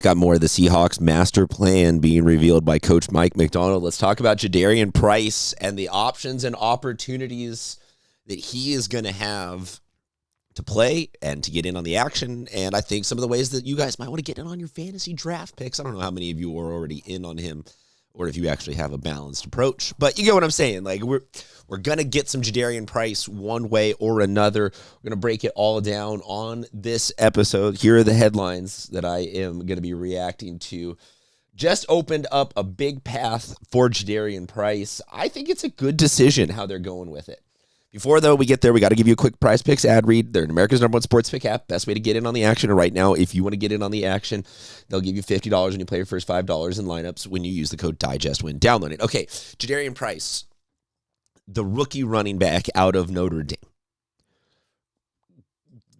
Got more of the Seahawks master plan being revealed by Coach Mike Macdonald. Let's talk about Jadarian Price and the options and opportunities that he is going to have to play and to get in on the action. And I think some of the ways that you guys might want to get in on your fantasy draft picks. I don't know how many of you are already in on him or if you actually have a balanced approach. But you get what I'm saying. Like we're going to get some Jadarian Price one way or another. We're going to break it all down on this episode. Here are the headlines that I am going to be reacting to. Just opened up a big path for Jadarian Price. I think it's a good decision how they're going with it. Before, though, we get there, we got to give you a quick Prize Picks ad read. They're America's #1 sports pick app. Best way to get in on the action. And right now, if you want to get in on the action, they'll give you $50 when you play your first $5 in lineups when you use the code DIGEST when downloading. Okay, Jadarian Price, the rookie running back out of Notre Dame.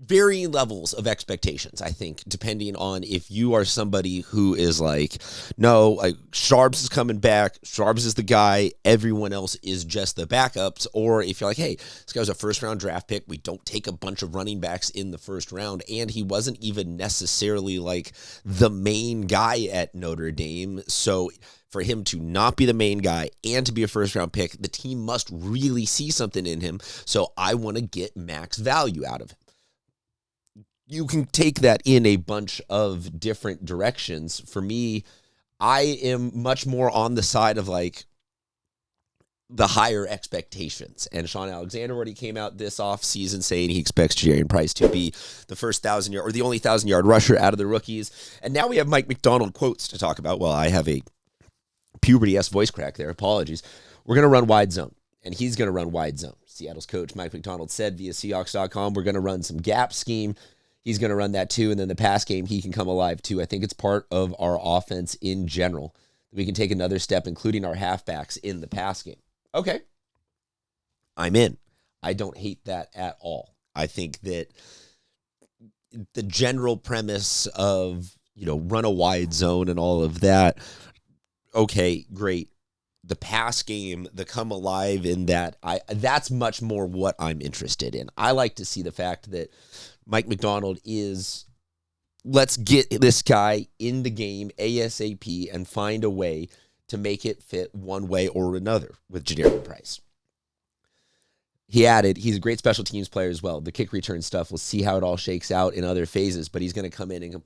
Varying levels of expectations, I think, depending on if you are somebody who is like, no, like Sharps is coming back, Sharps is the guy, everyone else is just the backups, or if you're like, hey, this guy was a first-round draft pick, we don't take a bunch of running backs in the first round, and he wasn't even necessarily like the main guy at Notre Dame, so for him to not be the main guy and to be a first-round pick, the team must really see something in him, so I want to get max value out of him. You can take that in a bunch of different directions. For me, I am much more on the side of like the higher expectations. And Sean Alexander already came out this offseason saying he expects Jadarian Price to be the first 1,000-yard or the only 1,000-yard rusher out of the rookies. And now we have Mike Macdonald quotes to talk about. Well, I have a puberty-esque voice crack there. Apologies. We're going to run wide zone, and he's going to run wide zone. Seattle's coach Mike Macdonald said via Seahawks.com, we're going to run some gap scheme. He's going to run that too, and then the pass game, he can come alive too. I think it's part of our offense in general. We can take another step, including our halfbacks in the pass game. Okay. I'm in. I don't hate that at all. I think that the general premise of, run a wide zone and all of that, okay, great. The pass game, the come alive in that, that's much more what I'm interested in. I like to see the fact that Mike Macdonald is, let's get this guy in the game ASAP and find a way to make it fit one way or another with Jadarian Price. He added, he's a great special teams player as well. The kick return stuff, we'll see how it all shakes out in other phases, but he's going to come in and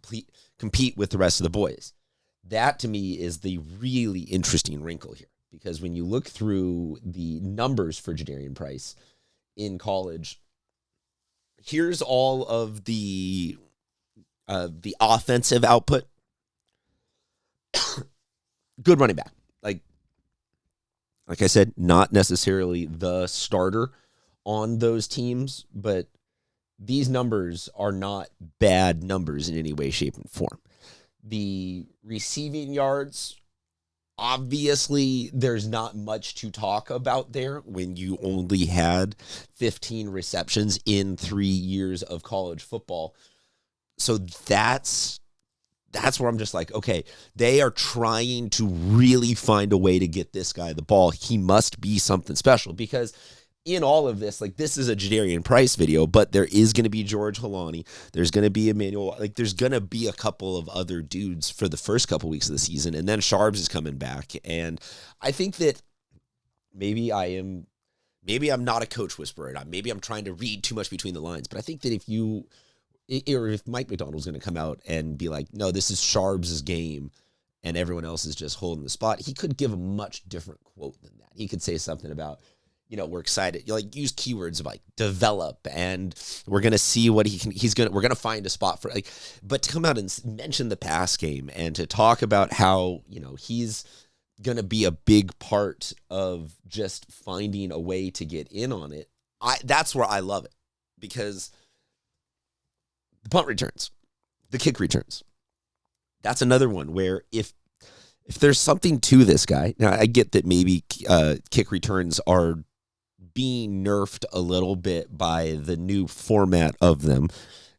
compete with the rest of the boys. That, to me, is the really interesting wrinkle here, because when you look through the numbers for Jadarian Price in college, here's all of the offensive output. Good running back. Like I said, not necessarily the starter on those teams, but these numbers are not bad numbers in any way, shape, and form. The receiving yards, obviously, there's not much to talk about there when you only had 15 receptions in 3 years of college football. So that's where I'm just like, okay, they are trying to really find a way to get this guy the ball. He must be something special, because in all of this, like, this is a Jadarian Price video, but there is going to be George Holani. There's going to be Emmanuel. Like, there's going to be a couple of other dudes for the first couple weeks of the season, and then Sharps is coming back. And I think that maybe I'm not a coach whisperer. Maybe I'm trying to read too much between the lines. But I think that if Mike Macdonald's going to come out and be like, no, this is Sharps' game, and everyone else is just holding the spot, he could give a much different quote than that. He could say something about, we're excited. Use keywords like develop, and we're going to see what we're going to find a spot for, but to come out and mention the pass game and to talk about how, he's going to be a big part of just finding a way to get in on it. That's where I love it, because the punt returns, the kick returns, that's another one where if there's something to this guy, now I get that maybe kick returns are being nerfed a little bit by the new format of them,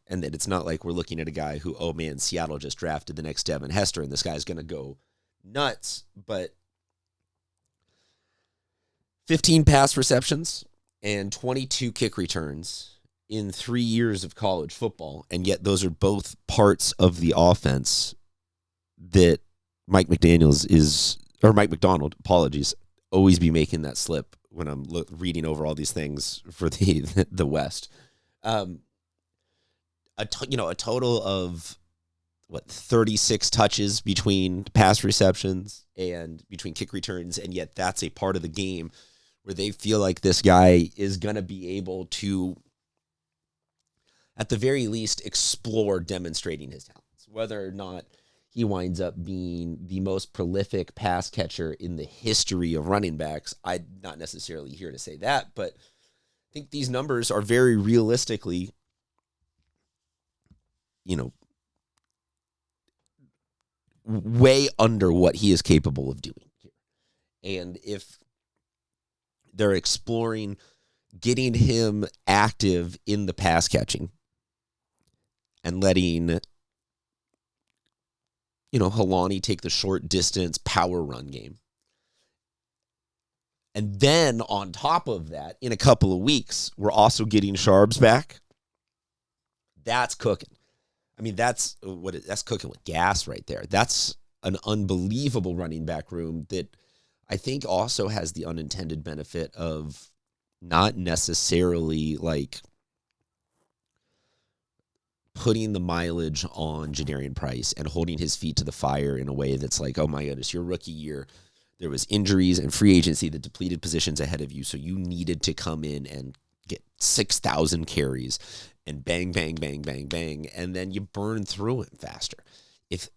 and that it's not like we're looking at a guy who, oh man, Seattle just drafted the next Devin Hester and this guy's going to go nuts. But 15 pass receptions and 22 kick returns in 3 years of college football, and yet those are both parts of the offense. that Mike Macdonald, apologies, always be making that slip when I'm reading over all these things for the West. A total of 36 touches between pass receptions and between kick returns, and yet that's a part of the game where they feel like this guy is going to be able to, at the very least, explore demonstrating his talents. Whether or not he winds up being the most prolific pass catcher in the history of running backs, I'm not necessarily here to say that, but I think these numbers are very realistically, way under what he is capable of doing here. And if they're exploring getting him active in the pass catching and letting, Helani take the short distance power run game, and then on top of that, in a couple of weeks, we're also getting Sharps back, that's cooking. I mean, that's cooking with gas right there. That's an unbelievable running back room that I think also has the unintended benefit of not necessarily putting the mileage on Jadarian Price and holding his feet to the fire in a way that's like, oh my goodness, your rookie year, there was injuries and free agency that depleted positions ahead of you, so you needed to come in and get 6,000 carries and bang, bang, bang, bang, bang, and then you burn through it faster. If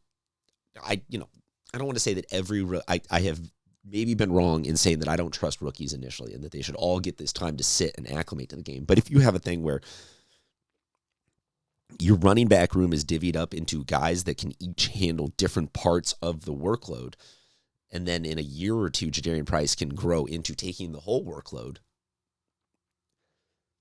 I don't want to say that I have maybe been wrong in saying that I don't trust rookies initially and that they should all get this time to sit and acclimate to the game. But if you have a thing where your running back room is divvied up into guys that can each handle different parts of the workload, and then in a year or two, Jadarian Price can grow into taking the whole workload,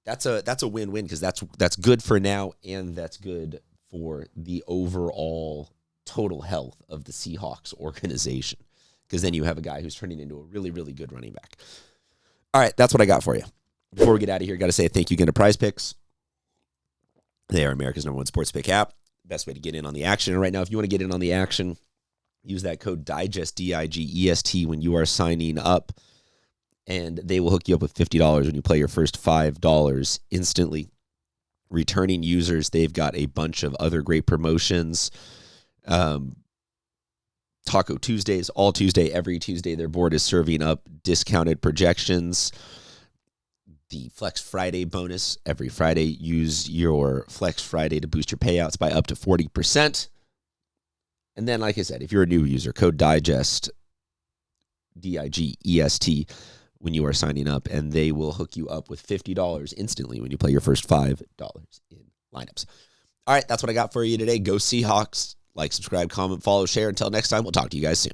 that's a win-win, because that's good for now, and that's good for the overall total health of the Seahawks organization, because then you have a guy who's turning into a really, really good running back. All right, that's what I got for you. Before we get out of here, got to say thank you again to Prize Picks. They are America's #1 sports pick app. Best way to get in on the action. And right now, if you want to get in on the action, use that code DIGEST, DIGEST, when you are signing up, and they will hook you up with $50 when you play your first $5 instantly. Returning users, they've got a bunch of other great promotions. Taco Tuesdays, all Tuesday, every Tuesday, their board is serving up discounted projections. The Flex Friday bonus, every Friday, use your Flex Friday to boost your payouts by up to 40%. And then, like I said, if you're a new user, code DIGEST, DIGEST, when you are signing up, and they will hook you up with $50 instantly when you play your first $5 in lineups. All right, that's what I got for you today. Go Seahawks. Like, subscribe, comment, follow, share. Until next time, we'll talk to you guys soon.